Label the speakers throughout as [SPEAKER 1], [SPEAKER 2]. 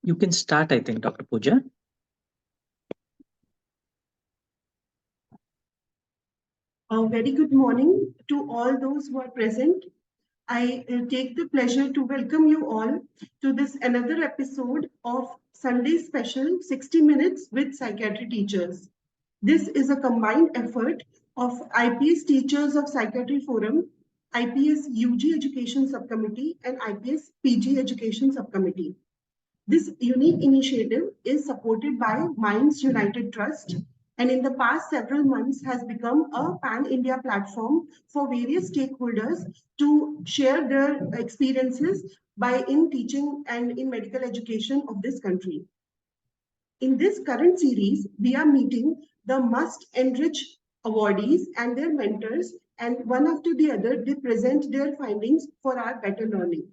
[SPEAKER 1] You can start, I think, Dr. Pooja.
[SPEAKER 2] A very good morning to all those who are present. I take the pleasure to welcome you all to this another episode of Sunday Special 60 Minutes with Psychiatry Teachers. This is a combined effort of IPS Teachers of Psychiatry Forum, IPS UG Education Subcommittee, and IPS PG Education Subcommittee. This unique initiative is supported by Minds United Trust and in the past several months has become a pan-India platform for various stakeholders to share their experiences in teaching and in medical education of this country. In this current series, we are meeting the Must Enrich awardees and their mentors, and one after the other, they present their findings for our better learning.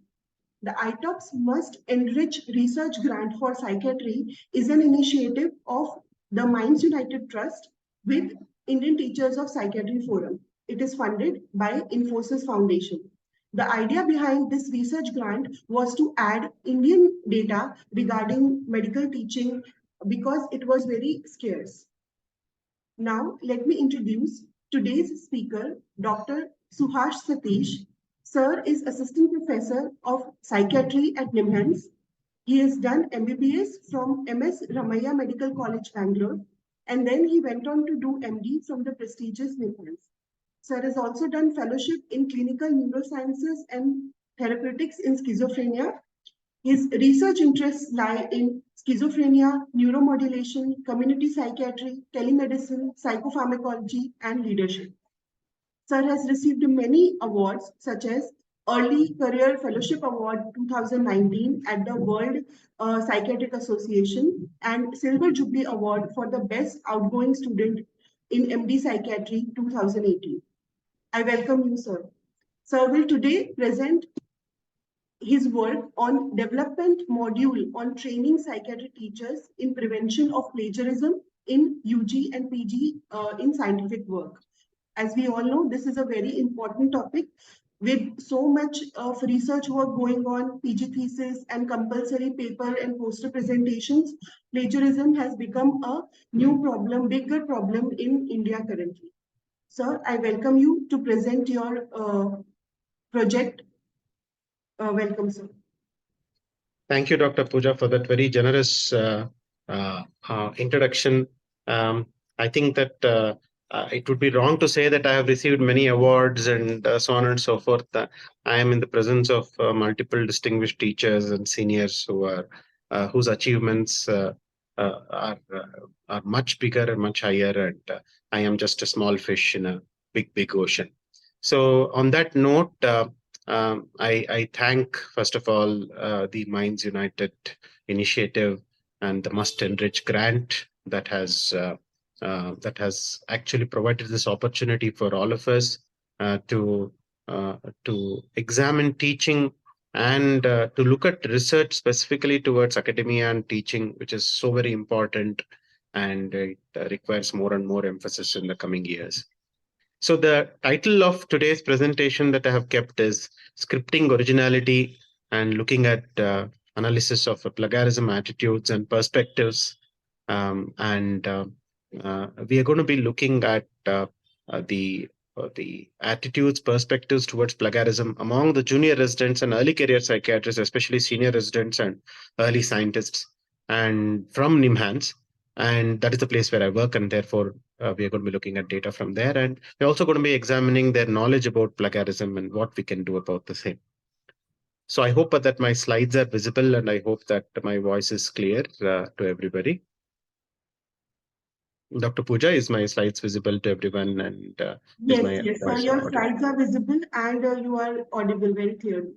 [SPEAKER 2] The ITOPS Must Enrich Research Grant for Psychiatry is an initiative of the Minds United Trust with Indian Teachers of Psychiatry Forum. It is funded by Infosys Foundation. The idea behind this research grant was to add Indian data regarding medical teaching because it was very scarce. Now, let me introduce today's speaker, Dr. Suhas Satish. Sir is Assistant Professor of Psychiatry at NIMHANS. He has done MBBS from MS Ramaiah Medical College, Bangalore, and then he went on to do MD from the prestigious NIMHANS. Sir has also done fellowship in clinical neurosciences and therapeutics in schizophrenia. His research interests lie in schizophrenia, neuromodulation, community psychiatry, telemedicine, psychopharmacology, and leadership. Sir has received many awards such as Early Career Fellowship Award 2019 at the World Psychiatric Association and Silver Jubilee Award for the Best Outgoing Student in MD Psychiatry 2018. I welcome you, sir. Sir will today present his work on development module on training psychiatric teachers in prevention of plagiarism in UG and PG in scientific work. As we all know, this is a very important topic with so much of research work going on, PG thesis and compulsory paper and poster presentations. Plagiarism has become a new problem, bigger problem in India currently. Sir, I welcome you to present your project. Welcome, sir.
[SPEAKER 3] Thank you, Dr. Pooja, for that very generous introduction. I think that it would be wrong to say that I have received many awards and so on and so forth. I am in the presence of multiple distinguished teachers and seniors who are whose achievements are much bigger and much higher, and I am just a small fish in a big ocean. So, on that note. I thank, first of all, the Minds United initiative and the Must Enrich grant that has actually provided this opportunity for all of us to examine teaching and to look at research specifically towards academia and teaching, which is so very important, and it requires more and more emphasis in the coming years. So the title of today's presentation that I have kept is Scripting Originality and looking at analysis of plagiarism attitudes and perspectives. We are going to be looking at the attitudes, perspectives towards plagiarism among the junior residents and early career psychiatrists, especially senior residents and early scientists, and from NIMHANS. And that is the place where I work, and therefore we are going to be looking at data from there. And we're also going to be examining their knowledge about plagiarism and what we can do about the same. So I hope that my slides are visible, and I hope that my voice is clear to everybody. Dr. Pooja, is my slides visible to everyone? And
[SPEAKER 2] yes, sir, your slides are visible and you are audible very clearly.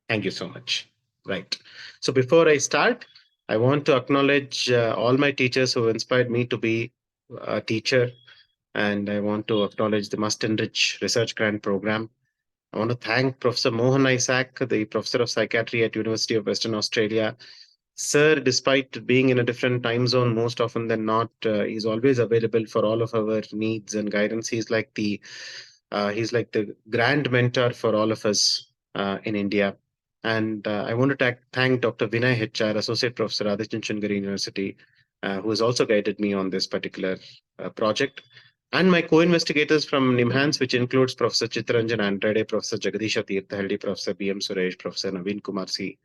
[SPEAKER 3] Thank you so much. Right. So before I start, I want to acknowledge all my teachers who inspired me to be a teacher, and I want to acknowledge the Must Enrich Research Grant Program. I want to thank Professor Mohan, the Professor of Psychiatry at University of Western Australia. Sir, despite being in a different time zone most often than not, he's always available for all of our needs and guidance. He's like the grand mentor for all of us in India. And I want to thank Dr. Vinay HR, Associate Professor, Adichunchanagiri University, who has also guided me on this particular project. And my co-investigators from NIMHANS, which includes Professor Chittaranjan Andrade, Professor Jagadisha Tirthahalli, Professor B.M. Suresh, Professor Naveen Kumar C,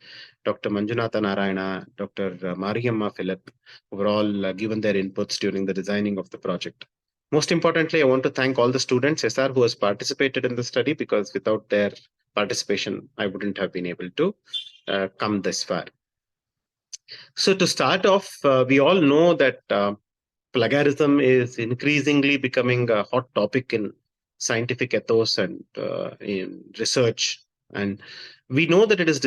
[SPEAKER 3] Dr. Manjunatha Narayana, Dr. Mariamma Philip, who were all given their inputs during the designing of the project. Most importantly, I want to thank all the students, SR, who has participated in the study, because without their participation, I wouldn't have been able to come this far. So to start off, we all know that plagiarism is increasingly becoming a hot topic in scientific ethos and in research. And we know that it is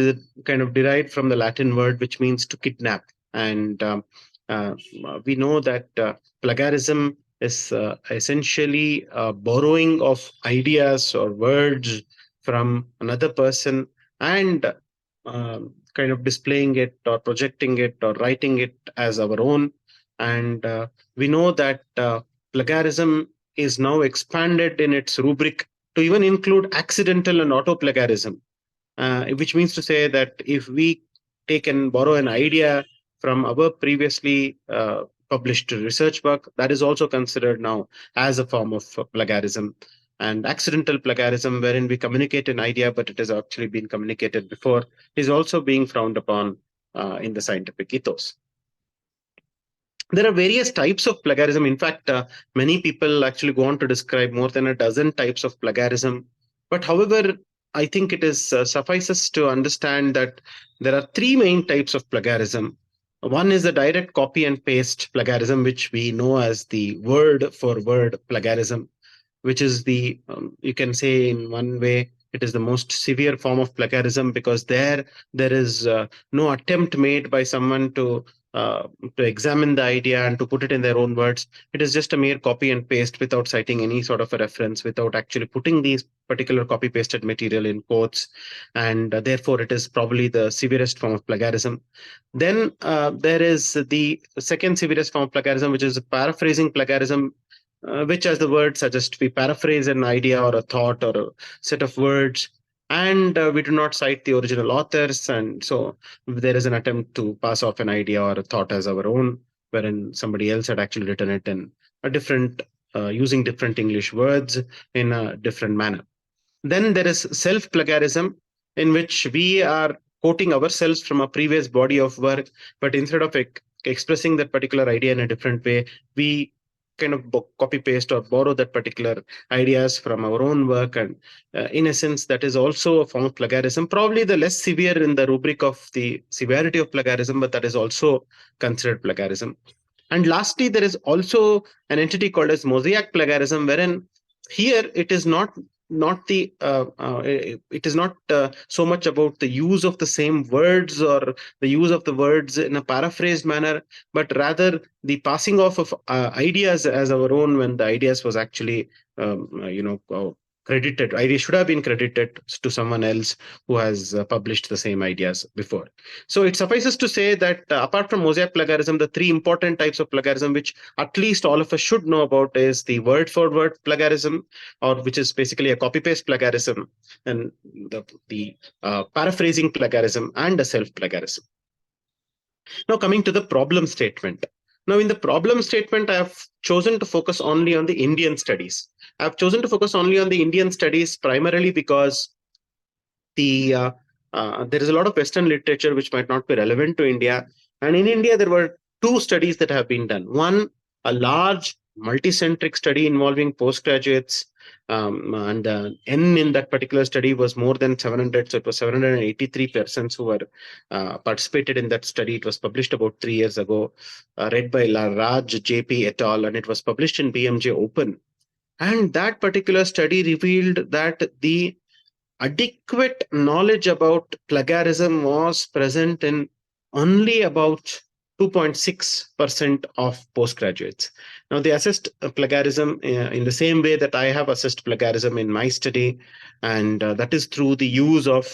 [SPEAKER 3] kind of derived from the Latin word, which means to kidnap. And uh, we know that plagiarism is essentially borrowing of ideas or words from another person and kind of displaying it or projecting it or writing it as our own. And we know that plagiarism is now expanded in its rubric to even include accidental and auto plagiarism, which means to say that if we take and borrow an idea from our previously published research work, that is also considered now as a form of plagiarism. And accidental plagiarism, wherein we communicate an idea but it has actually been communicated before, is also being frowned upon in the scientific ethos. There are various types of plagiarism. In fact, many people actually go on to describe more than a dozen types of plagiarism. But however, I think it is suffices to understand that there are three main types of plagiarism. One is the direct copy and paste plagiarism, which we know as the word for word plagiarism, which is the you can say in one way it is the most severe form of plagiarism, because there is no attempt made by someone to examine the idea and to put it in their own words. It is just a mere copy and paste without citing any sort of a reference, without actually putting these particular copy pasted material in quotes, and therefore it is probably the severest form of plagiarism. Then there is the second severest form of plagiarism, which is paraphrasing plagiarism, which, as the word suggests, we paraphrase an idea or a thought or a set of words, and we do not cite the original authors. And so there is an attempt to pass off an idea or a thought as our own, wherein somebody else had actually written it in a different, using different English words in a different manner. Then there is self plagiarism, in which we are quoting ourselves from a previous body of work, but instead of expressing that particular idea in a different way, we kind of copy paste or borrow that particular ideas from our own work. And in essence, that is also a form of plagiarism, probably the less severe in the rubric of the severity of plagiarism, but that is also considered plagiarism. And lastly, there is also an entity called as mosaic plagiarism, wherein here it is not the it is not so much about the use of the same words or the use of the words in a paraphrased manner, but rather the passing off of ideas as our own, when the ideas was actually credited. Idea should have been credited to someone else who has published the same ideas before. So it suffices to say that apart from mosaic plagiarism, the three important types of plagiarism which at least all of us should know about is the word for word plagiarism, or which is basically a copy paste plagiarism, and the paraphrasing plagiarism, and the self plagiarism. Now, coming to the problem statement. Now, in the problem statement, I have chosen to focus only on the Indian studies. I have chosen to focus only on the Indian studies primarily because there is a lot of Western literature which might not be relevant to India. And in India, there were two studies that have been done. One, a large multicentric study involving postgraduates, and N in that particular study was more than 700. So it was 783 persons who were participated in that study. It was published about 3 years ago, read by Raj JP et al. And it was published in BMJ Open. And that particular study revealed that the adequate knowledge about plagiarism was present in only about 2.6% of postgraduates. Now, they assessed plagiarism in the same way that I have assessed plagiarism in my study, and that is through the use of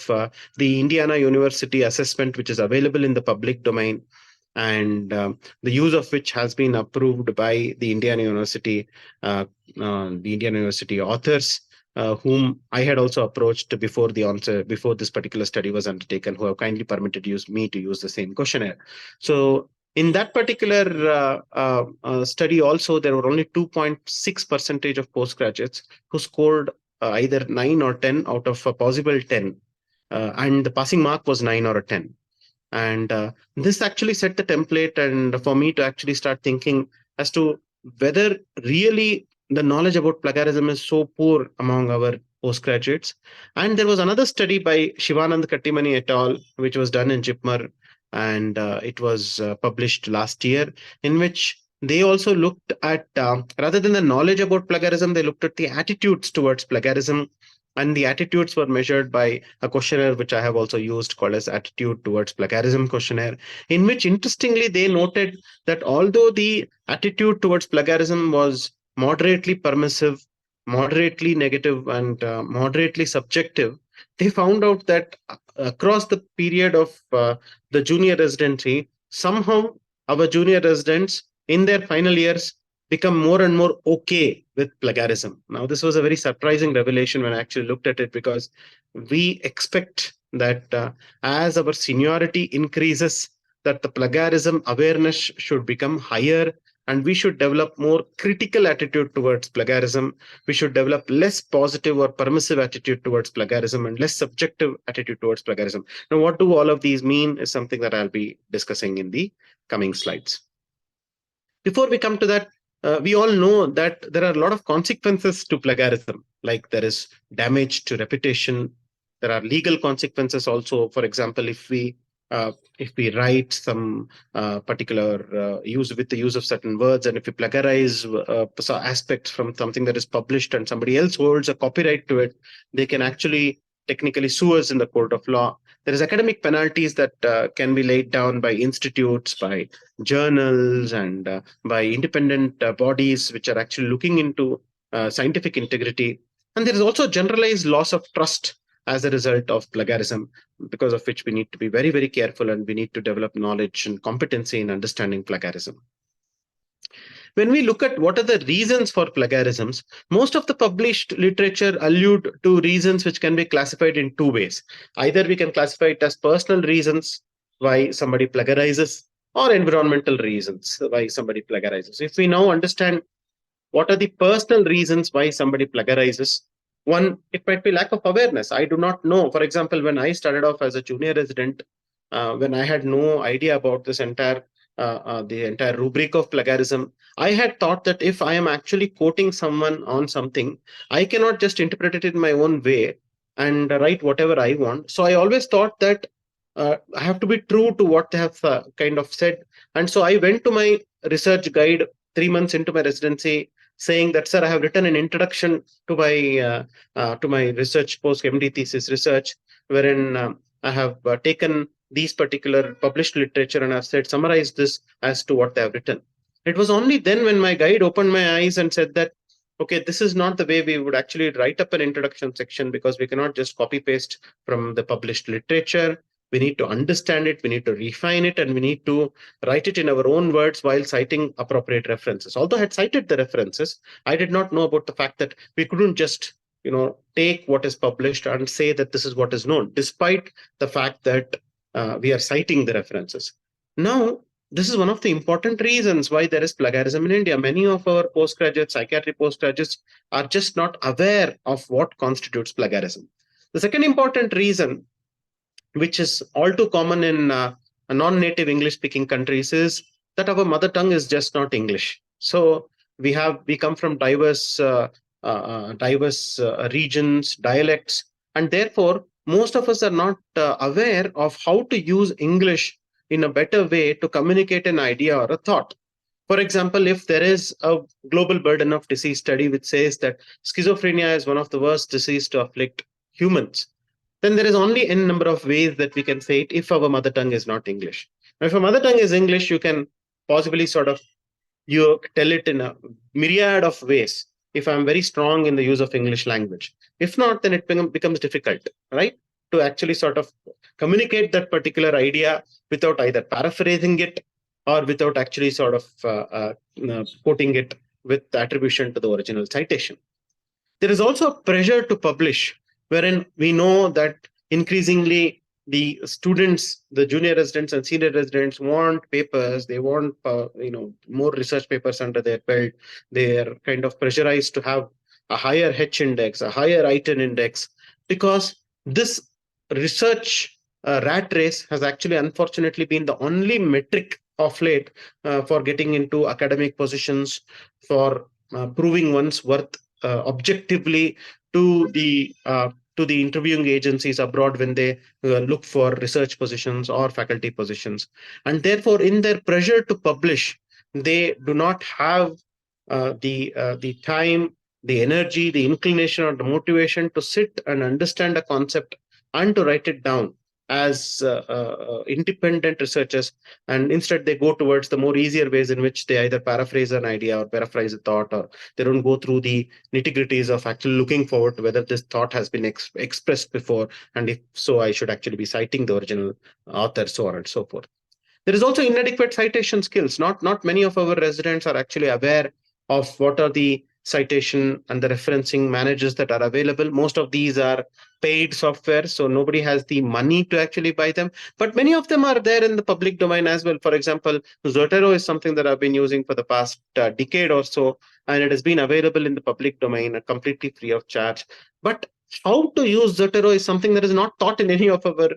[SPEAKER 3] the Indiana University assessment, which is available in the public domain, and the use of which has been approved by the Indiana University authors, whom I had also approached before this particular study was undertaken, who have kindly permitted me to use the same questionnaire. So in that particular study also, there were only 2.6% of postgraduates who scored either 9 or 10 out of a possible 10. And the passing mark was 9 or a 10. And this actually set the template and for me to actually start thinking as to whether really the knowledge about plagiarism is so poor among our postgraduates. And there was another study by Shivanand Kattimani et al., which was done in JIPMER, and it was published last year, in which they also looked at, rather than the knowledge about plagiarism, they looked at the attitudes towards plagiarism. And the attitudes were measured by a questionnaire, which I have also used, called as Attitude Towards Plagiarism Questionnaire, in which interestingly they noted that although the attitude towards plagiarism was moderately permissive, moderately negative, and moderately subjective, they found out that across the period of the junior residency, somehow our junior residents in their final years become more and more okay with plagiarism. Now, this was a very surprising revelation when I actually looked at it, because we expect that as our seniority increases, that the plagiarism awareness should become higher, and we should develop more critical attitude towards plagiarism. We should develop less positive or permissive attitude towards plagiarism and less subjective attitude towards plagiarism. Now, what do all of these mean is something that I'll be discussing in the coming slides. Before we come to that, we all know that there are a lot of consequences to plagiarism, like there is damage to reputation. There are legal consequences also. For example, if we write some particular use with the use of certain words, and if we plagiarize aspects from something that is published and somebody else holds a copyright to it, they can actually technically sue us in the court of law. There is academic penalties that can be laid down by institutes, by journals, and by independent bodies which are actually looking into scientific integrity. And there is also generalized loss of trust as a result of plagiarism, because of which we need to be very, very careful, and we need to develop knowledge and competency in understanding plagiarism. When we look at what are the reasons for plagiarisms, most of the published literature allude to reasons which can be classified in two ways. Either we can classify it as personal reasons why somebody plagiarizes, or environmental reasons why somebody plagiarizes. If we now understand what are the personal reasons why somebody plagiarizes, one, it might be lack of awareness. I do not know. For example, when I started off as a junior resident, when I had no idea about this the entire rubric of plagiarism, I had thought that if I am actually quoting someone on something, I cannot just interpret it in my own way and write whatever I want. So I always thought that I have to be true to what they have kind of said. And so I went to my research guide 3 months into my residency, saying that, sir, I have written an introduction to my research post-MD thesis research, wherein I have taken these particular published literature and I've said, summarize this as to what they have written. It was only then when my guide opened my eyes and said that, okay, this is not the way we would actually write up an introduction section, because we cannot just copy paste from the published literature. We need to understand it, we need to refine it, and we need to write it in our own words while citing appropriate references. Although I had cited the references, I did not know about the fact that we couldn't just take what is published and say that this is what is known, despite the fact that we are citing the references. Now, this is one of the important reasons why there is plagiarism in India. Many of our postgraduates, psychiatry postgraduates, are just not aware of what constitutes plagiarism. The second important reason, which is all too common in non-native English-speaking countries, is that our mother tongue is just not English. So we come from diverse regions, dialects, and therefore most of us are not aware of how to use English in a better way to communicate an idea or a thought. For example, if there is a global burden of disease study which says that schizophrenia is one of the worst diseases to afflict humans, then there is only n number of ways that we can say it if our mother tongue is not English. Now, if our mother tongue is English, you can possibly you tell it in a myriad of ways if I'm very strong in the use of English language. If not, then it becomes difficult, right? To actually communicate that particular idea without either paraphrasing it or without actually quoting it with attribution to the original citation. There is also a pressure to publish, wherein we know that increasingly the students, the junior residents and senior residents want papers. They want more research papers under their belt. They are kind of pressurized to have a higher H index, a higher I-10 index, because this research rat race has actually unfortunately been the only metric of late for getting into academic positions, for proving one's worth objectively to the interviewing agencies abroad when they look for research positions or faculty positions. And therefore, in their pressure to publish, they do not have the time, the energy, the inclination, or the motivation to sit and understand a concept and to write it down as independent researchers. And instead they go towards the more easier ways in which they either paraphrase an idea or paraphrase a thought, or they don't go through the nitty-gritties of actually looking forward to whether this thought has been expressed before, and if so, I should actually be citing the original author, so on and so forth. There is also inadequate citation skills. Not many of our residents are actually aware of what are the citation and the referencing managers that are available. Most of these are paid software, so nobody has the money to actually buy them. But many of them are there in the public domain as well. For example, Zotero is something that I've been using for the past decade or so, and it has been available in the public domain completely free of charge. But how to use Zotero is something that is not taught in any of our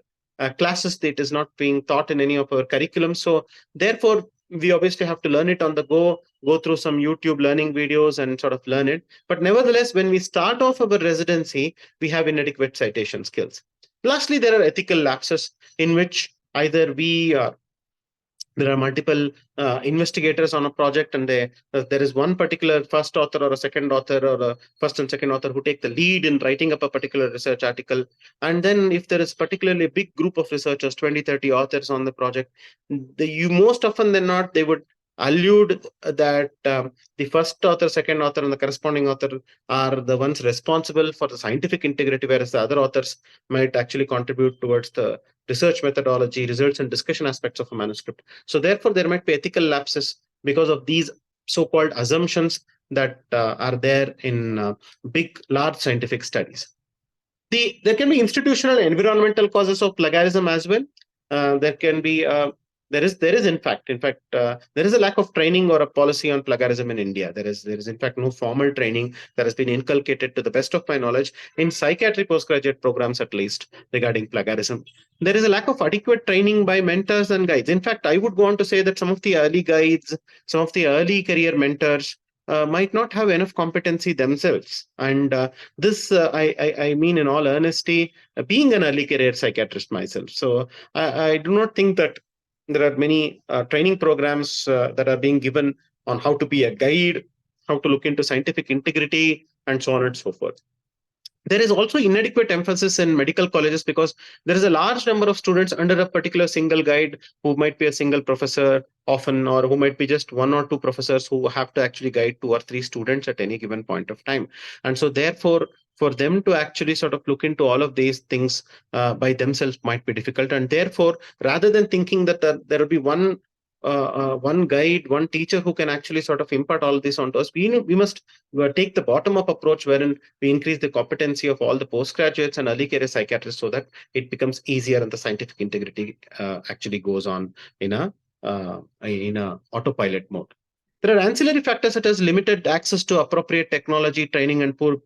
[SPEAKER 3] classes. That is not being taught in any of our curriculum. So therefore, we obviously have to learn it on the go through some YouTube learning videos and sort of learn it. But nevertheless, when we start off our residency, we have inadequate citation skills. Lastly, there are ethical lapses in which either there are multiple investigators on a project, and there is one particular first author or a second author or a first and second author who take the lead in writing up a particular research article. And then if there is particularly a big group of researchers, 20, 30 authors on the project, you most often than not, they would allude that the first author, second author, and the corresponding author are the ones responsible for the scientific integrity, whereas the other authors might actually contribute towards the research methodology, results, and discussion aspects of a manuscript. So therefore, there might be ethical lapses because of these so-called assumptions that are there in large scientific studies. There can be institutional and environmental causes of plagiarism as well. There can be there is in fact there is a lack of training or a policy on plagiarism in India. There is in fact no formal training that has been inculcated, to the best of my knowledge, in psychiatry postgraduate programs at least, regarding plagiarism. There is a lack of adequate training by mentors and guides. In fact, I would go on to say that some of the early guides, some of the early career mentors might not have enough competency themselves. And this, I mean in all honesty, being an early career psychiatrist myself. So I do not think that there are many training programs that are being given on how to be a guide, how to look into scientific integrity, and so on and so forth. There is also inadequate emphasis in medical colleges because there is a large number of students under a particular single guide who might be a single professor often, or who might be just one or two professors who have to actually guide 2 or 3 students at any given point of time. And so therefore, for them to actually sort of look into all of these things by themselves might be difficult. And therefore, rather than thinking that there will be one guide, one teacher who can actually sort of impart all this onto us, we must take the bottom-up approach, wherein we increase the competency of all the postgraduates and early career psychiatrists so that it becomes easier and the scientific integrity actually goes on in a autopilot mode. There are ancillary factors such as limited access to appropriate technology, training, and poor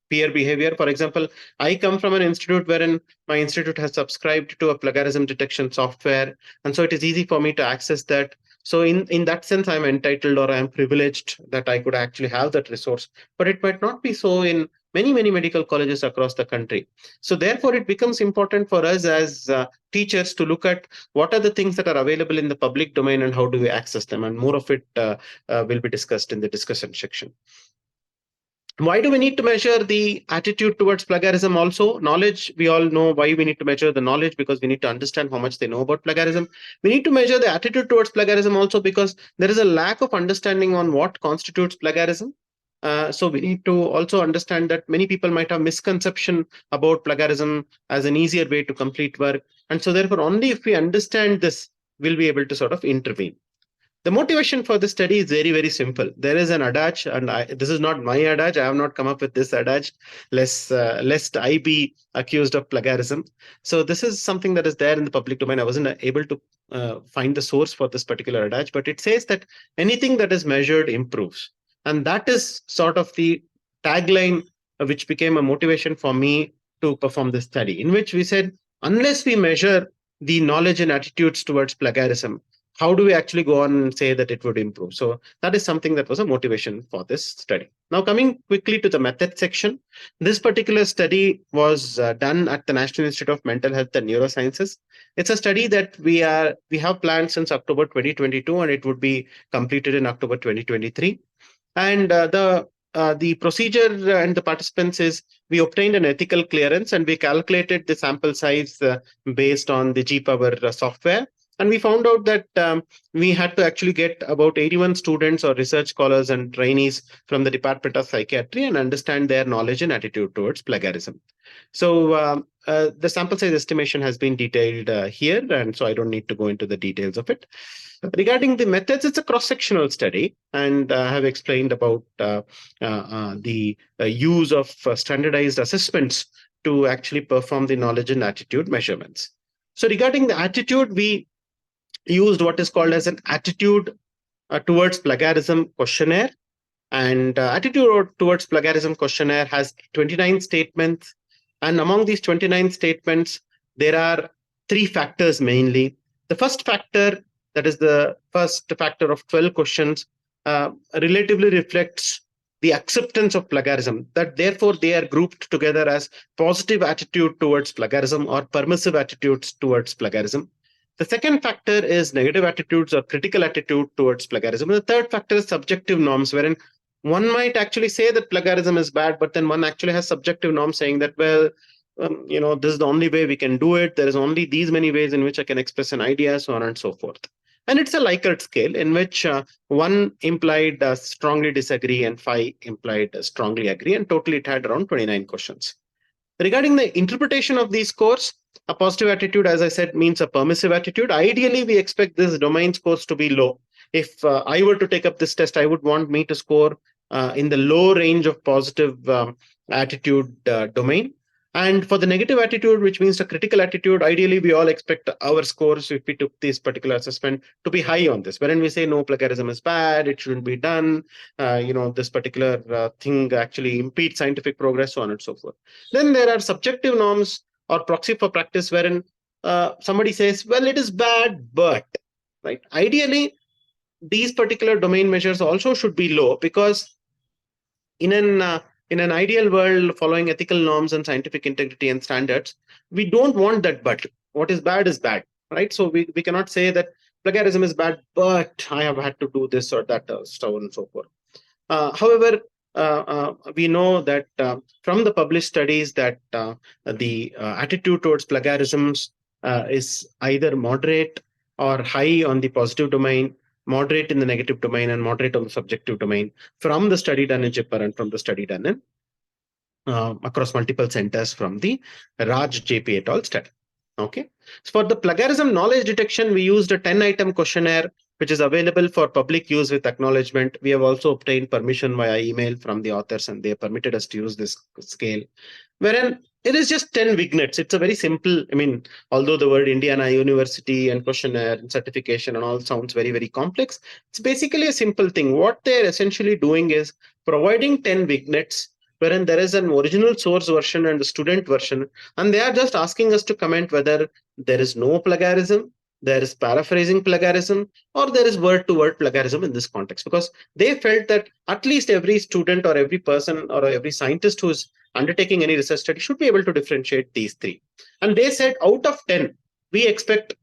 [SPEAKER 3] peer behavior. For example, I come from an institute wherein my institute has subscribed to a plagiarism detection software, and so it is easy for me to access that. So in that sense, I'm entitled, or I'm privileged that I could actually have that resource, but it might not be so in many medical colleges across the country. So therefore, it becomes important for us as teachers to look at what are the things that are available in the public domain and how do we access them, and more of it will be discussed in the discussion section. Why do we need to measure the attitude towards plagiarism also? Knowledge, we all know why we need to measure the knowledge, because we need to understand how much they know about plagiarism. We need to measure the attitude towards plagiarism also because there is a lack of understanding on what constitutes plagiarism. So we need to also understand that many people might have misconception about plagiarism as an easier way to complete work. And so therefore, only if we understand this, we'll be able to sort of intervene. The motivation for the study is very, very simple. There is an adage, and this is not my adage. I have not come up with this adage, lest I be accused of plagiarism. So this is something that is there in the public domain. I wasn't able to find the source for this particular adage, but it says that anything that is measured improves. And that is sort of the tagline which became a motivation for me to perform this study, in which we said, unless we measure the knowledge and attitudes towards plagiarism, how do we actually go on and say that it would improve? So that is something that was a motivation for this study. Now, coming quickly to the method section, this particular study was done at the National Institute of Mental Health and Neurosciences. It's a study that we have planned since October 2022, and it would be completed in October 2023. And the procedure and the participants is, we obtained an ethical clearance and we calculated the sample size based on the G-Power software. And we found out that we had to actually get about 81 students or research scholars and trainees from the Department of Psychiatry and understand their knowledge and attitude towards plagiarism. So the sample size estimation has been detailed here, and so I don't need to go into the details of it. Regarding the methods, it's a cross-sectional study, and I have explained about the use of standardized assessments to actually perform the knowledge and attitude measurements. So regarding the attitude, we used what is called as an attitude towards plagiarism questionnaire. And attitude towards plagiarism questionnaire has 29 statements. And among these 29 statements, there are 3 factors mainly. The first factor, that is the first factor of 12 questions, relatively reflects the acceptance of plagiarism, that therefore they are grouped together as positive attitude towards plagiarism or permissive attitudes towards plagiarism. The second factor is negative attitudes or critical attitude towards plagiarism. And the third factor is subjective norms, wherein one might actually say that plagiarism is bad, but then one actually has subjective norms saying that, well, this is the only way we can do it. There is only these many ways in which I can express an idea, so on and so forth. And it's a Likert scale in which 1 implied strongly disagree and 5 implied strongly agree. And totally it had around 29 questions. Regarding the interpretation of these scores, a positive attitude, as I said, means a permissive attitude. Ideally, we expect this domain scores to be low. If I were to take up this test, I would want me to score in the low range of positive attitude domain. And for the negative attitude, which means the critical attitude, ideally, we all expect our scores, if we took this particular assessment, to be high on this. Wherein we say, no, plagiarism is bad, it shouldn't be done, this particular thing actually impedes scientific progress, so on and so forth. Then there are subjective norms or proxy for practice, wherein somebody says, well, it is bad, but, right? Ideally, these particular domain measures also should be low, because in an ideal world, following ethical norms and scientific integrity and standards, we don't want that but. What is bad, right? So we cannot say that plagiarism is bad, but I have had to do this or that, so on and so forth. However, we know that from the published studies that the attitude towards plagiarisms is either moderate or high on the positive domain, moderate in the negative domain, and moderate on the subjective domain from the study done in JIPR and from the study done in across multiple centers from the Raj JP et al. Study. Okay. So for the plagiarism knowledge detection, we used a 10-item questionnaire, which is available for public use with acknowledgement. We have also obtained permission via email from the authors, and they permitted us to use this scale. Wherein it is just 10 vignettes. It's a very simple, although the word Indiana University and questionnaire and certification and all sounds very, very complex, it's basically a simple thing. What they're essentially doing is providing 10 vignettes, wherein there is an original source version and a student version, and they are just asking us to comment whether there is no plagiarism, there is paraphrasing plagiarism, or there is word-to-word plagiarism in this context, because they felt that at least every student or every person or every scientist who is undertaking any research study should be able to differentiate these 3. And they said out of 10, we expect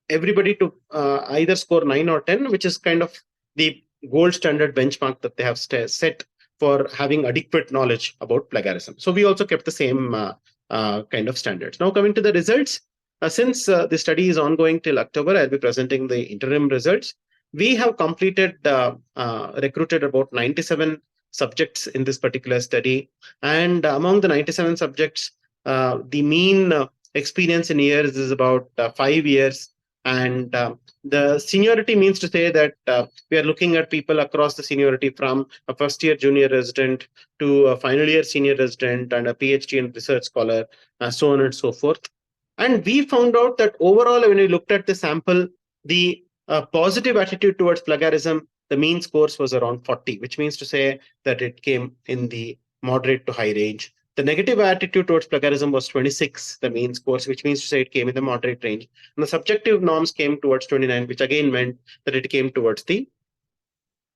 [SPEAKER 3] everybody to either score 9 or 10, which is kind of the gold standard benchmark that they have set for having adequate knowledge about plagiarism. So we also kept the same kind of standards. Now coming to the results, since the study is ongoing till October, I'll be presenting the interim results. We have recruited about 97 subjects in this particular study. And among the 97 subjects, the mean experience in years is about 5 years. And the seniority means to say that we are looking at people across the seniority from a first year junior resident to a final year senior resident and a PhD and research scholar, so on and so forth. And we found out that overall, when we looked at the sample, the positive attitude towards plagiarism, the mean scores was around 40, which means to say that it came in the moderate to high range. The negative attitude towards plagiarism was 26, the mean scores, which means to say it came in the moderate range. And the subjective norms came towards 29, which again meant that it came towards the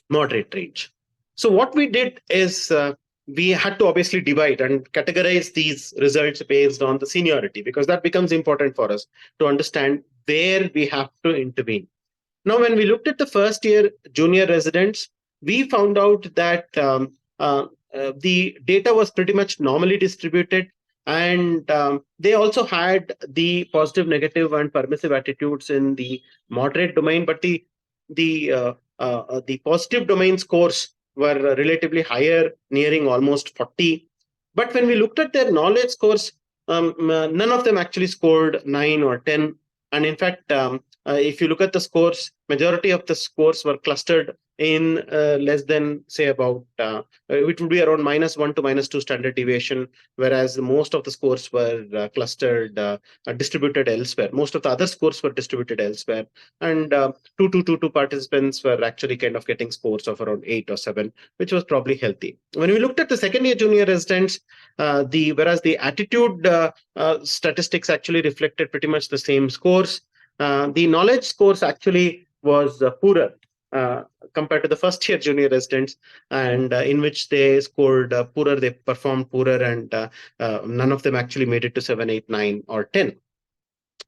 [SPEAKER 3] moderate range. So what we did is we had to obviously divide and categorize these results based on the seniority, because that becomes important for us to understand where we have to intervene. Now, when we looked at the first year junior residents, we found out that the data was pretty much normally distributed, and they also had the positive, negative, and permissive attitudes in the moderate domain, but the positive domain scores were relatively higher, nearing almost 40. But when we looked at their knowledge scores, none of them actually scored 9 or 10. And in fact, if you look at the scores, majority of the scores were clustered in less than, say, about, it would be around -1 to -2 standard deviation, whereas most of the scores were clustered, distributed elsewhere. Most of the other scores were distributed elsewhere. And 2 participants were actually kind of getting scores of around 8 or 7, which was probably healthy. When we looked at the second year junior residents, whereas the attitude statistics actually reflected pretty much the same scores, the knowledge scores actually was poorer compared to the first year junior residents, and in which they scored poorer, they performed poorer, and none of them actually made it to 7, 8, 9, or 10.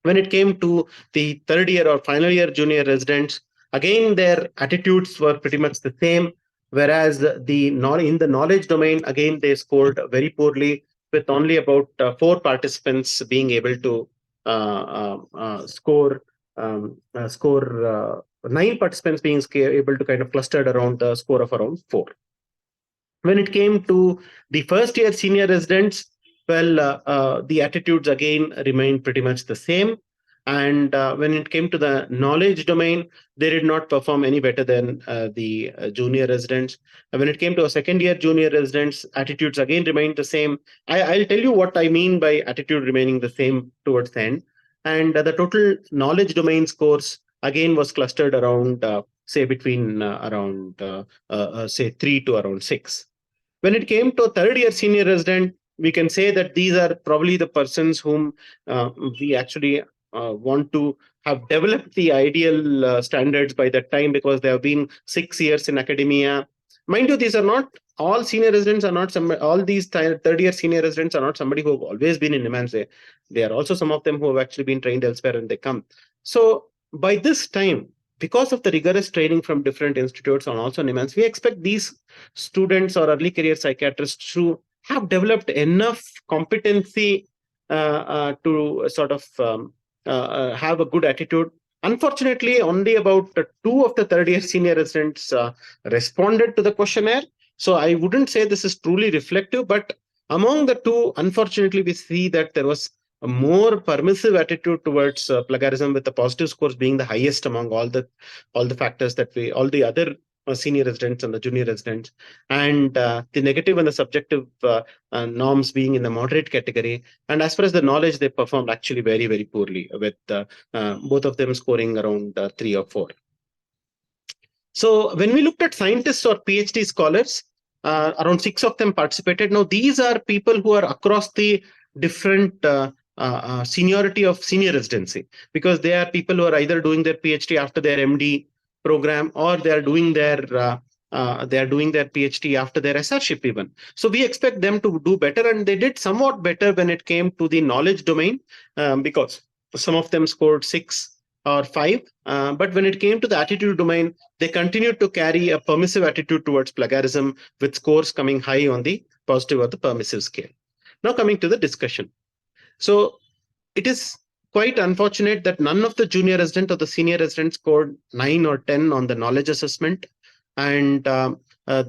[SPEAKER 3] When it came to the third year or final year junior residents, again, their attitudes were pretty much the same, whereas in the knowledge domain, again, they scored very poorly, with only about 4 participants being able to score 9 participants being able to kind of clustered around the score of around 4. When it came to the first year senior residents, well, the attitudes again remained pretty much the same. And when it came to the knowledge domain, they did not perform any better than the junior residents. And when it came to a second year junior residents, attitudes again remained the same. I'll tell you what I mean by attitude remaining the same towards the end. And the total knowledge domain scores again was clustered around, say, between say 3 to around 6. When it came to third year senior resident, we can say that these are probably the persons whom we actually want to have developed the ideal standards by that time, because they have been 6 years in academia. Mind you, these are not all senior residents, are not all these third year senior residents are not somebody who have always been in NIMHANS. They are also some of them who have actually been trained elsewhere and they come. So by this time, because of the rigorous training from different institutes and also NIMHANS, we expect these students or early career psychiatrists to have developed enough competency to sort of have a good attitude. Unfortunately, only about 2 of the third year senior residents responded to the questionnaire. So I wouldn't say this is truly reflective, but among the 2, unfortunately, we see that there was a more permissive attitude towards plagiarism, with the positive scores being the highest among all the factors that all the other senior residents and the junior residents, and the negative and the subjective norms being in the moderate category. And as far as the knowledge, they performed actually very, very poorly, with both of them scoring around 3 or 4. So when we looked at scientists or PhD scholars, around 6 of them participated. Now, these are people who are across the different seniority of senior residency, because they are people who are either doing their PhD after their MD program, or they are doing their PhD after their SRship even. So we expect them to do better, and they did somewhat better when it came to the knowledge domain, because some of them scored 6 or 5. But when it came to the attitude domain, they continued to carry a permissive attitude towards plagiarism, with scores coming high on the positive or the permissive scale. Now coming to the discussion. So it is quite unfortunate that none of the junior resident or the senior resident scored 9 or 10 on the knowledge assessment. And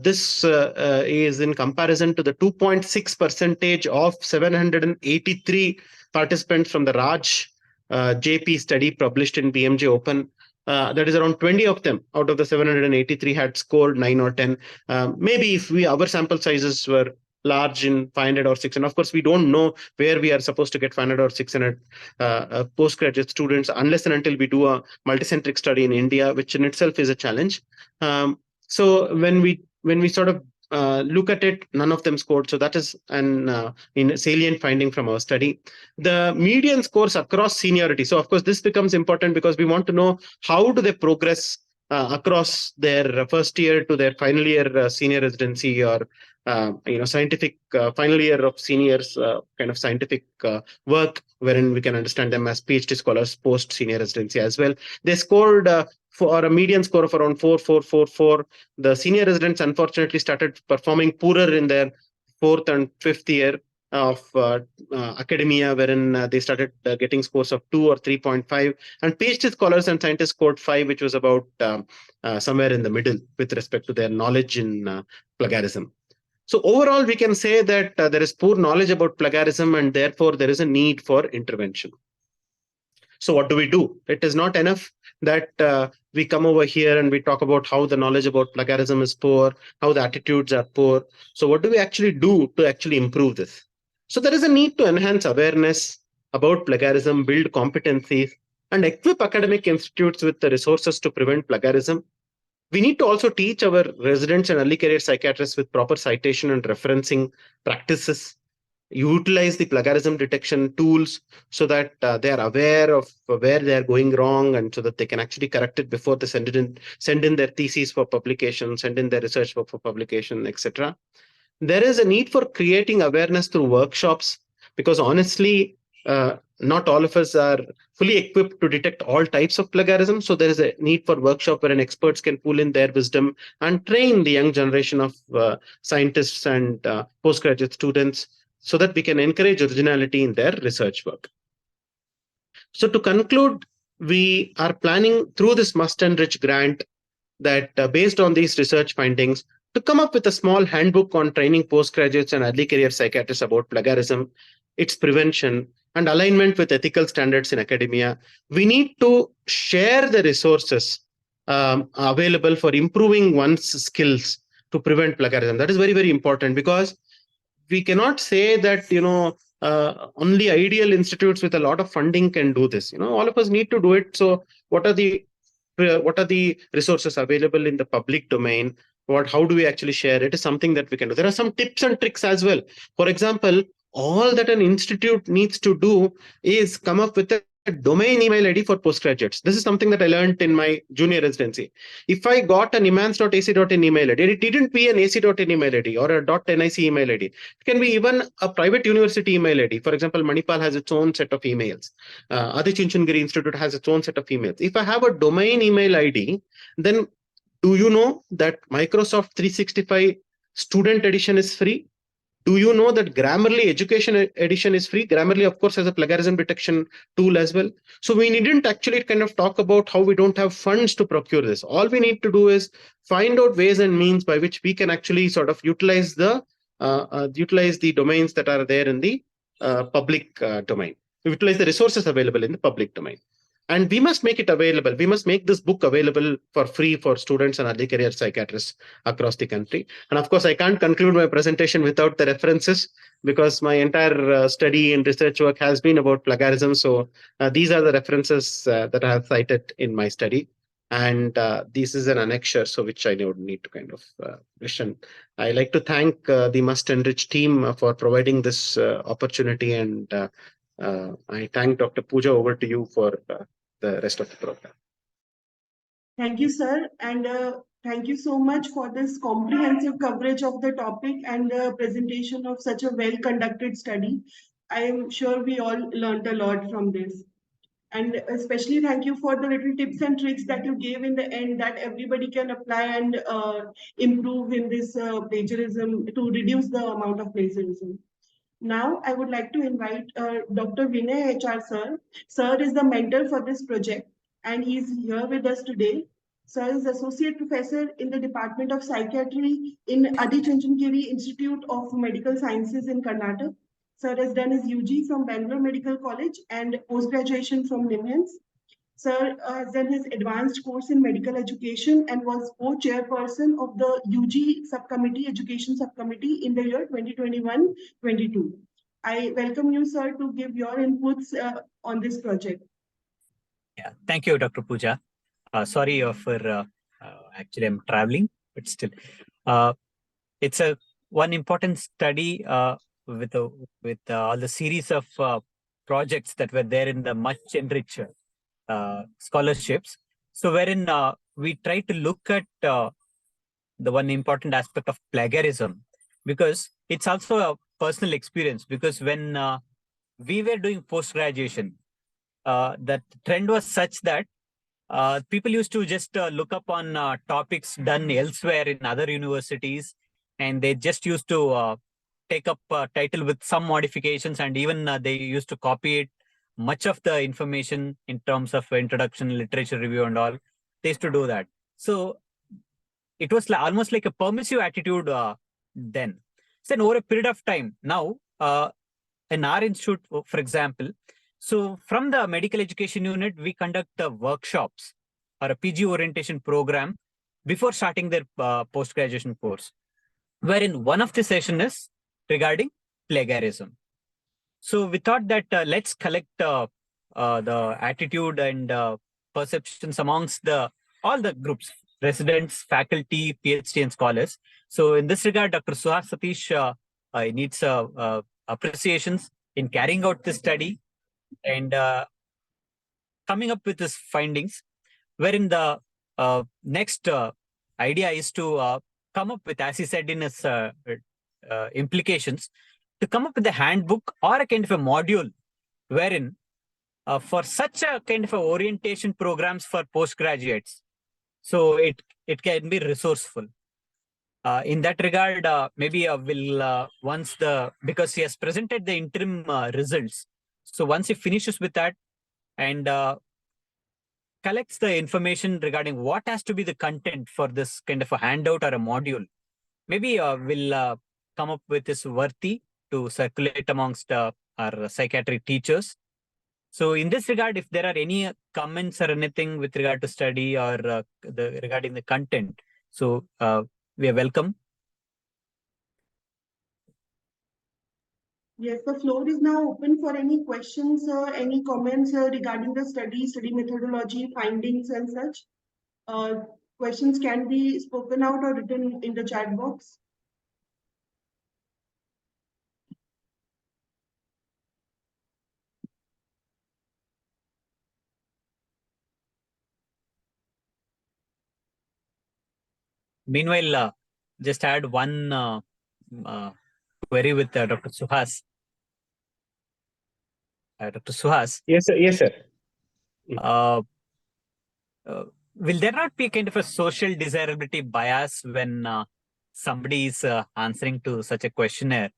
[SPEAKER 3] this is in comparison to the 2.6% of 783 participants from the Raj JP study published in BMJ Open. That is around 20 of them out of the 783 had scored 9 or 10. Maybe if our sample sizes were large in 500 or 600, of course, we don't know where we are supposed to get 500 or 600 postgraduate students unless and until we do a multicentric study in India, which in itself is a challenge. So when we sort of look at it, none of them scored. So that is an salient finding from our study. The median scores across seniority. So of course, this becomes important because we want to know how do they progress across their first year to their final year senior residency or scientific final year of seniors kind of scientific work, wherein we can understand them as PhD scholars post senior residency as well. They scored for a median score of around 4.444. The senior residents unfortunately started performing poorer in their fourth and fifth year of academia, wherein they started getting scores of 2 or 3.5, and PhD scholars and scientists scored 5, which was about somewhere in the middle with respect to their knowledge in plagiarism. So overall, we can say that there is poor knowledge about plagiarism, and therefore there is a need for intervention. So what do we do? It is not enough that we come over here and we talk about how the knowledge about plagiarism is poor, how the attitudes are poor. So what do we actually do to actually improve this? So there is a need to enhance awareness about plagiarism, build competencies, and equip academic institutes with the resources to prevent plagiarism. We need to also teach our residents and early career psychiatrists with proper citation and referencing practices, utilize the plagiarism detection tools so that they are aware of where they are going wrong, and so that they can actually correct it before they send in their theses for publication, send in their research work for publication, etc. There is a need for creating awareness through workshops, because honestly, not all of us are fully equipped to detect all types of plagiarism. So there is a need for workshop wherein experts can pull in their wisdom and train the young generation of scientists and postgraduate students so that we can encourage originality in their research work. So to conclude, we are planning through this Must Enrich grant that based on these research findings, to come up with a small handbook on training postgraduates and early career psychiatrists about plagiarism, its prevention, and alignment with ethical standards in academia. We need to share the resources available for improving one's skills to prevent plagiarism. That is very, very important, because we cannot say that only ideal institutes with a lot of funding can do this. All of us need to do it. So what are the resources available in the public domain? How do we actually share it is something that we can do. There are some tips and tricks as well. For example, all that an institute needs to do is come up with a domain email ID for postgraduates. This is something that I learned in my junior residency. If I got an nimhans.ac.in email ID, it didn't be an ac.in email ID or a .nic email ID. It can be even a private university email ID. For example, Manipal has its own set of emails. Adichunchanagiri Institute has its own set of emails. If I have a domain email ID, then do you know that Microsoft 365 Student Edition is free? Do you know that Grammarly Education Edition is free? Grammarly, of course, has a plagiarism detection tool as well. So we needn't actually kind of talk about how we don't have funds to procure this. All we need to do is find out ways and means by which we can actually sort of utilize the domains that are there in the public domain. Utilize the resources available in the public domain. And we must make it available. We must make this book available for free for students and early career psychiatrists across the country. And of course, I can't conclude my presentation without the references, because my entire study and research work has been about plagiarism. So these are the references that I have cited in my study. And this is an annexure, so which I would need to kind of mention. I like to thank the Must Enrich team for providing this opportunity, and I thank Dr. Pooja. Over to you for the rest of the program.
[SPEAKER 2] Thank you, sir. And thank you so much for this comprehensive coverage of the topic and the presentation of such a well-conducted study. I am sure we all learned a lot from this. And especially thank you for the little tips and tricks that you gave in the end that everybody can apply and improve in this plagiarism, to reduce the amount of plagiarism. Now, I would like to invite Dr. Vinay HR sir. Sir is the mentor for this project, and he's here with us today. Sir is Associate Professor in the Department of Psychiatry in Adichunchanagiri Institute of Medical Sciences in Karnataka. Sir has done his UG from Bangalore Medical College and post-graduation from NIMHANS. Sir has done his advanced course in medical education and was co-chairperson of the UG subcommittee, education subcommittee in the year 2021-22. I welcome you, sir, to give your inputs on this project.
[SPEAKER 4] Yeah, thank you, Dr. Pooja. Sorry for actually I'm traveling, but still, it's a one important study with all the series of projects that were there in the much Enrich scholarships. So wherein we try to look at the one important aspect of plagiarism, because it's also a personal experience. Because when we were doing post-graduation, that trend was such that people used to just look up on topics done elsewhere in other universities, and they just used to take up a title with some modifications, and even they used to copy it. Much of the information in terms of introduction, literature review and all, they used to do that. So it was almost like a permissive attitude then. So over a period of time, now in our institute, for example, so from the medical education unit, we conduct workshops or a PG orientation program before starting their post-graduation course, wherein one of the session is regarding plagiarism. So we thought that let's collect the attitude and perceptions amongst all the groups, residents, faculty, PhD and scholars. So in this regard, Dr. Suhas, Satish needs appreciations in carrying out this study and coming up with his findings, wherein the next idea is to come up with, as he said in his implications, to come up with a handbook or a kind of a module wherein for such a kind of a orientation programs for postgraduates, so it can be resourceful. In that regard, maybe we'll once because he has presented the interim results. So once he finishes with that and collects the information regarding what has to be the content for this kind of a handout or a module, maybe we'll come up with this worthy to circulate amongst our psychiatry teachers. So in this regard, if there are any comments or anything with regard to study or regarding the content, so we are welcome.
[SPEAKER 2] Yes, the floor is now open for any questions or any comments regarding the study methodology, findings and such. Questions can be spoken out or written in the chat box.
[SPEAKER 4] Meanwhile, just add one query with Dr. Suhas. Dr. Suhas.
[SPEAKER 3] Yes, sir. Yes, sir.
[SPEAKER 4] Will there not be kind of a social desirability bias when somebody is answering to such a questionnaire?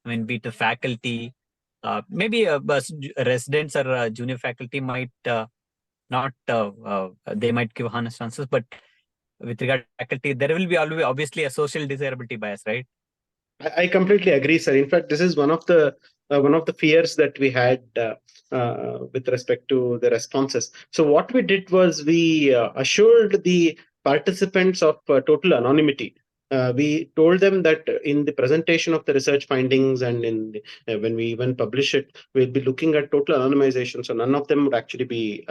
[SPEAKER 4] I mean, be it a faculty, maybe residents or junior faculty might not, they might give honest answers, but with regard to faculty, there will be always obviously a social desirability bias, right?
[SPEAKER 3] I completely agree, sir. In fact, this is one of the fears that we had with respect to the responses. So what we did was we assured the participants of total anonymity. We told them that in the presentation of the research findings and in when we even publish it, we'll be looking at total anonymization. So none of them would actually be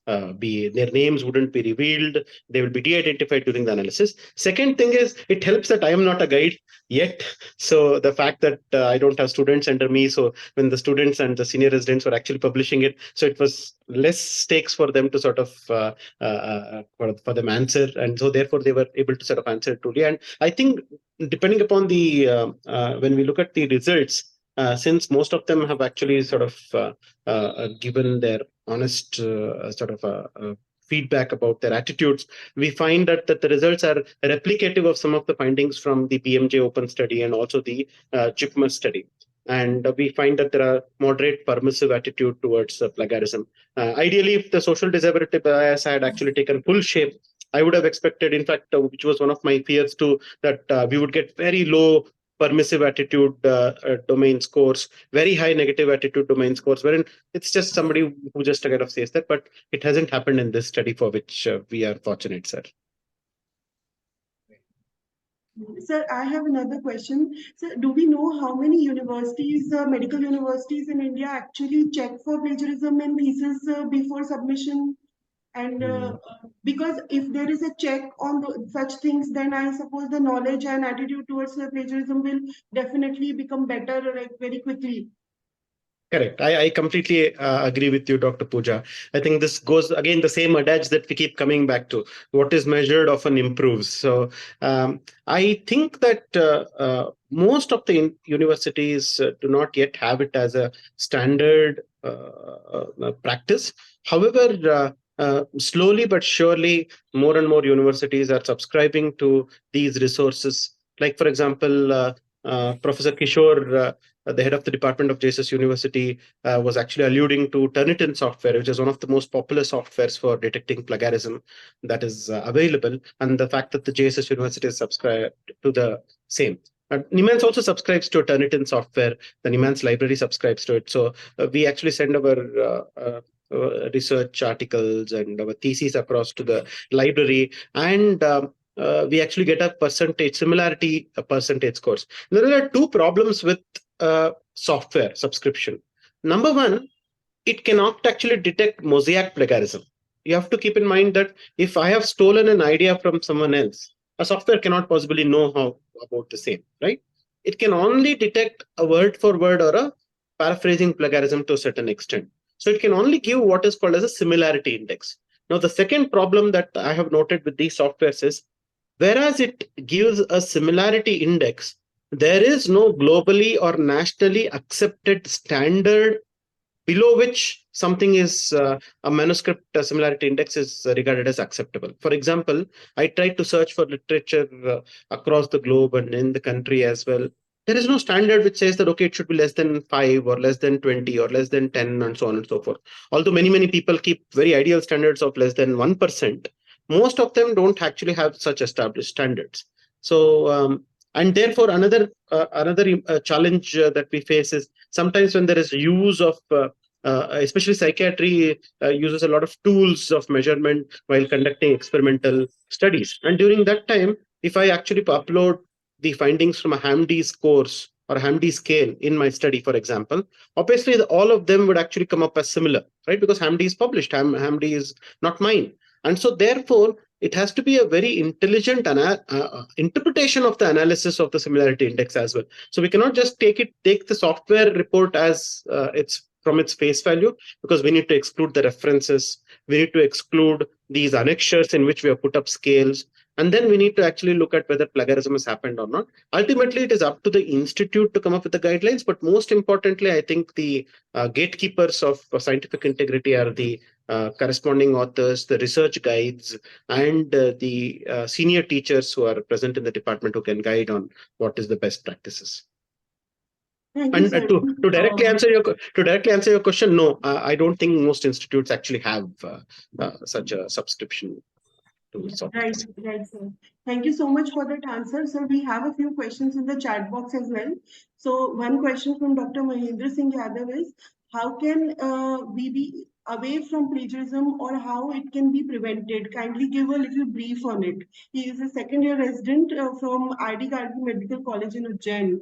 [SPEAKER 3] their names wouldn't be revealed. They will be de-identified during the analysis. Second thing is it helps that I am not a guide yet. So the fact that I don't have students under me, so when the students and the senior residents were actually publishing it, so it was less stakes for them to sort of for them answer, and so therefore they were able to sort of answer truly. And I think depending upon the when we look at the results, since most of them have actually sort of given their honest sort of feedback about their attitudes, we find that the results are replicative of some of the findings from the PMJ Open study and also the JIPMER study. And we find that there are moderate permissive attitude towards plagiarism. Ideally, if the social desirability bias had actually taken full shape, I would have expected, in fact, which was one of my fears too, that we would get very low permissive attitude domain scores, very high negative attitude domain scores, wherein it's just somebody who just kind of says that, but it hasn't happened in this study for which we are fortunate, sir.
[SPEAKER 2] Sir, I have another question. Sir, do we know how many universities, medical universities in India actually check for plagiarism in thesis before submission? And because if there is a check on such things, then I suppose the knowledge and attitude towards plagiarism will definitely become better like very quickly.
[SPEAKER 3] Correct. I completely agree with you, Dr. Pooja. I think this goes again the same adage that we keep coming back to. What is measured often improves. So I think that most of the universities do not yet have it as a standard practice. However, slowly but surely, more and more universities are subscribing to these resources. Like, for example, Professor Kishore, the head of the Department of JSS University, was actually alluding to Turnitin software, which is one of the most popular softwares for detecting plagiarism that is available, and the fact that the JSS University is subscribed to the same. NIMHANS also subscribes to a Turnitin software. The NIMHANS library subscribes to it. So we actually send our research articles and our theses across to the library, and we actually get a similarity percentage scores. There are two problems with software subscription. Number one, it cannot actually detect mosaic plagiarism. You have to keep in mind that if I have stolen an idea from someone else, a software cannot possibly know how about the same, right? It can only detect a word for word or a paraphrasing plagiarism to a certain extent. So it can only give what is called as a similarity index. Now, the second problem that I have noted with these softwares is, whereas it gives a similarity index, there is no globally or nationally accepted standard below which something is a manuscript similarity index is regarded as acceptable. For example, I tried to search for literature across the globe and in the country as well. There is no standard which says that, okay, it should be less than 5 or less than 20 or less than 10 and so on and so forth. Although many people keep very ideal standards of less than 1%, most of them don't actually have such established standards. So, and therefore, another challenge that we face is sometimes when there is use of, especially psychiatry uses a lot of tools of measurement while conducting experimental studies. And during that time, if I actually upload the findings from a Hamdy's course or a Hamdy scale in my study, for example, obviously all of them would actually come up as similar, right? Because Hamdy is published, Hamdy is not mine. And so therefore, it has to be a very intelligent interpretation of the analysis of the similarity index as well. So we cannot just take the software report as it's from its face value, because we need to exclude the references. We need to exclude these annexures in which we have put up scales. And then we need to actually look at whether plagiarism has happened or not. Ultimately, it is up to the institute to come up with the guidelines. But most importantly, I think the gatekeepers of scientific integrity are the corresponding authors, the research guides, and the senior teachers who are present in the department who can guide on what is the best practices.
[SPEAKER 2] Thank
[SPEAKER 3] And
[SPEAKER 2] you, sir.
[SPEAKER 3] to directly answer your question, no, I don't think most institutes actually have such a subscription to software.
[SPEAKER 2] Right, sir. Thank you so much for that answer. Sir, we have a few questions in the chat box as well. So one question from Dr. Mahendra Singh Yadav is, how can we be away from plagiarism, or how it can be prevented? Kindly give a little brief on it. He is a second-year resident from ID Medical College in Ujjain.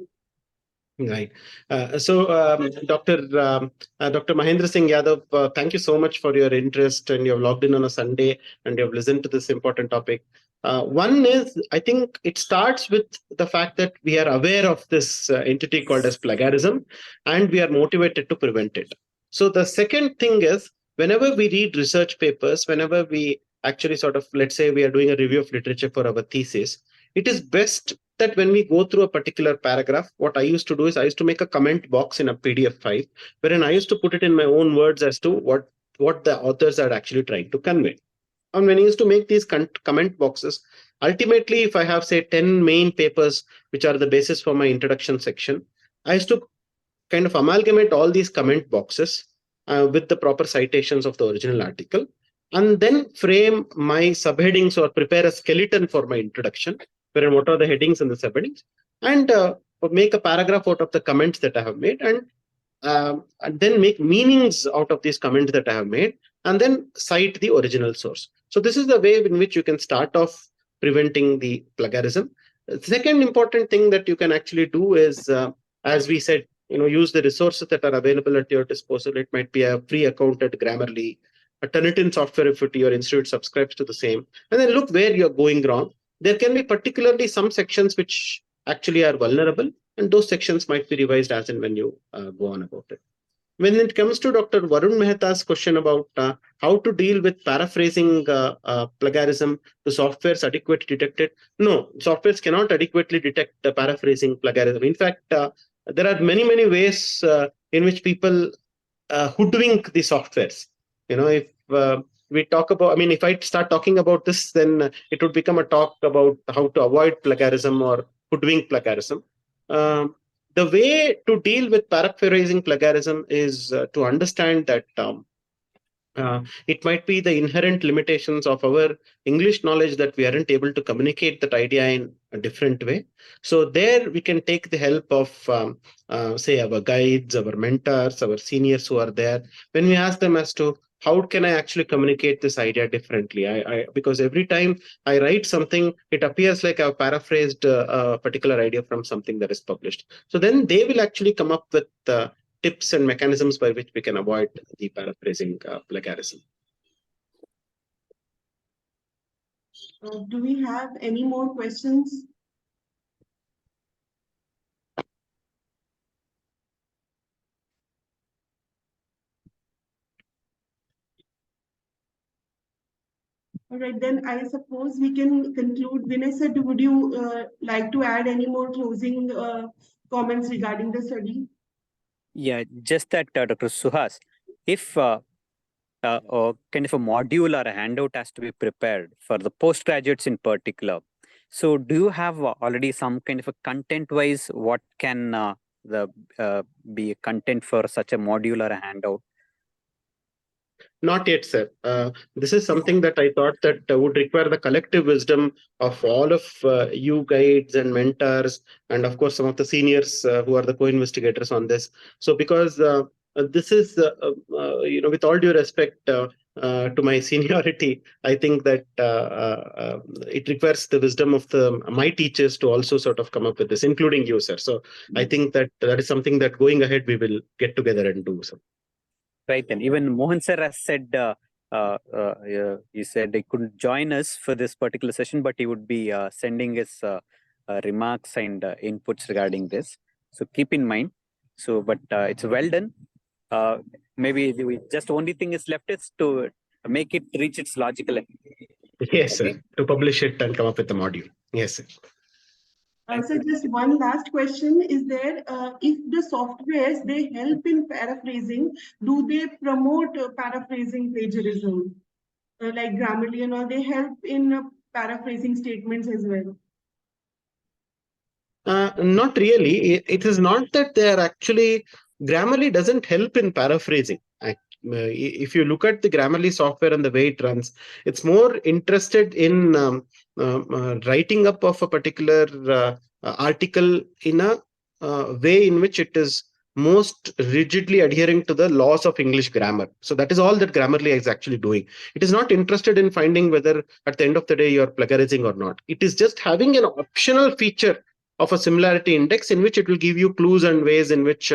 [SPEAKER 3] Right. Dr. Mahendra Singh Yadav, thank you so much for your interest, and you have logged in on a Sunday and you have listened to this important topic. One is, I think it starts with the fact that we are aware of this entity called as plagiarism, and we are motivated to prevent it. So the second thing is, whenever we read research papers, whenever we actually sort of, let's say we are doing a review of literature for our thesis, it is best that when we go through a particular paragraph, what I used to do is I used to make a comment box in a PDF file, wherein I used to put it in my own words as to what the authors are actually trying to convey. And when I used to make these comment boxes, ultimately, if I have, say, 10 main papers, which are the basis for my introduction section, I used to kind of amalgamate all these comment boxes with the proper citations of the original article, and then frame my subheadings or prepare a skeleton for my introduction, wherein what are the headings and the subheadings. And or make a paragraph out of the comments that I have made, and then make meanings out of these comments that I have made, and then cite the original source. So this is the way in which you can start off preventing the plagiarism. The second important thing that you can actually do is, as we said, use the resources that are available at your disposal. It might be a free account at Grammarly, a Turnitin software if your institute subscribes to the same, and then look where you're going wrong. There can be particularly some sections which actually are vulnerable, and those sections might be revised as and when you go on about it. When it comes to Dr. Varun Mehta's question about how to deal with paraphrasing plagiarism, the softwares adequately detected. No, softwares cannot adequately detect paraphrasing plagiarism. In fact, there are many ways in which people hoodwink the softwares. If we talk about, if I start talking about this, then it would become a talk about how to avoid plagiarism or hoodwink plagiarism. The way to deal with paraphrasing plagiarism is to understand that it might be the inherent limitations of our English knowledge that we aren't able to communicate that idea in a different way. So there we can take the help of, say, our guides, our mentors, our seniors who are there. When we ask them as to how can I actually communicate this idea differently? Because every time I write something, it appears like I've paraphrased a particular idea from something that is published. So then they will actually come up with tips and mechanisms by which we can avoid the paraphrasing plagiarism.
[SPEAKER 2] Do we have any more questions? All right, then I suppose we can conclude. Vinay sir, would you like to add any more closing comments regarding the study?
[SPEAKER 4] Yeah, just that, Dr. Suhas, if kind of a module or a handout has to be prepared for the postgraduates in particular, so do you have already some kind of a content-wise, what can be content for such a module or a handout?
[SPEAKER 3] Not yet, sir. This is something that I thought that would require the collective wisdom of all of you guides and mentors, and of course some of the seniors who are the co-investigators on this. So because this is, with all due respect to my seniority, I think that it requires the wisdom of my teachers to also sort of come up with this, including you, sir. So I think that is something that going ahead we will get together and do. So.
[SPEAKER 4] Right, and even Mohan sir has said he said he couldn't join us for this particular session, but he would be sending his remarks and inputs regarding this. So keep in mind. So, but it's well done. Maybe just only thing is left is to make it reach its logical end.
[SPEAKER 3] Yes, okay, sir. To publish it and come up with the module. Yes, sir.
[SPEAKER 2] So just one last question is there, if the softwares, they help in paraphrasing, do they promote paraphrasing plagiarism? Like Grammarly and all, they help in paraphrasing statements as well?
[SPEAKER 3] Not really. It is not that they are actually, Grammarly doesn't help in paraphrasing. If you look at the Grammarly software and the way it runs, it's more interested in writing up of a particular article in a way in which it is most rigidly adhering to the laws of English grammar. So that is all that Grammarly is actually doing. It is not interested in finding whether at the end of the day you're plagiarizing or not. It is just having an optional feature of a similarity index in which it will give you clues and ways in which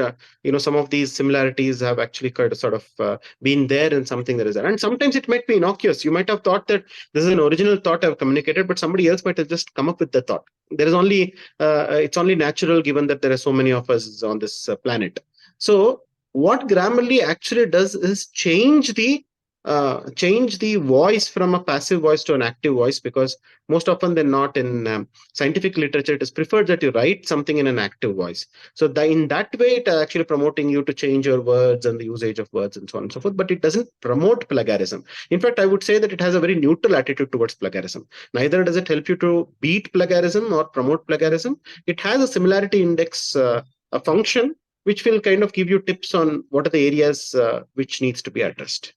[SPEAKER 3] some of these similarities have actually sort of been there in something that is there. And sometimes it might be innocuous. You might have thought that this is an original thought I've communicated, but somebody else might have just come up with the thought. There is only it's only natural given that there are so many of us on this planet. So what Grammarly actually does is change the voice from a passive voice to an active voice, because most often than not in scientific literature, it is preferred that you write something in an active voice. So in that way, it actually promoting you to change your words and the usage of words and so on and so forth, but it doesn't promote plagiarism. In fact, I would say that it has a very neutral attitude towards plagiarism. Neither does it help you to beat plagiarism or promote plagiarism. It has a similarity index, a function, which will kind of give you tips on what are the areas which needs to be addressed.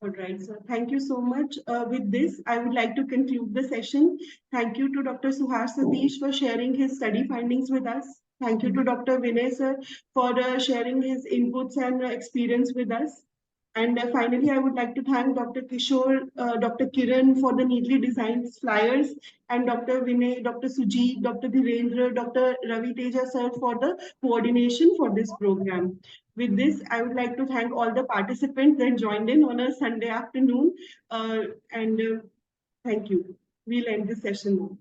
[SPEAKER 2] All right, so thank you so much. With this, I would like to conclude the session. Thank you to Dr. Suhas Satish for sharing his study findings with us. Thank you to Dr. Vinay sir for sharing his inputs and experience with us. And finally, I would like to thank Dr. Kishore, Dr. Kiran for the neatly designed flyers, and Dr. Vinay, Dr. Sujit, Dr. Dhirendra, Dr. Ravi Teja sir for the coordination for this program. With this, I would like to thank all the participants that joined in on a Sunday afternoon. And thank you. We'll end this session now.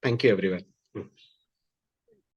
[SPEAKER 3] Thank you, everyone.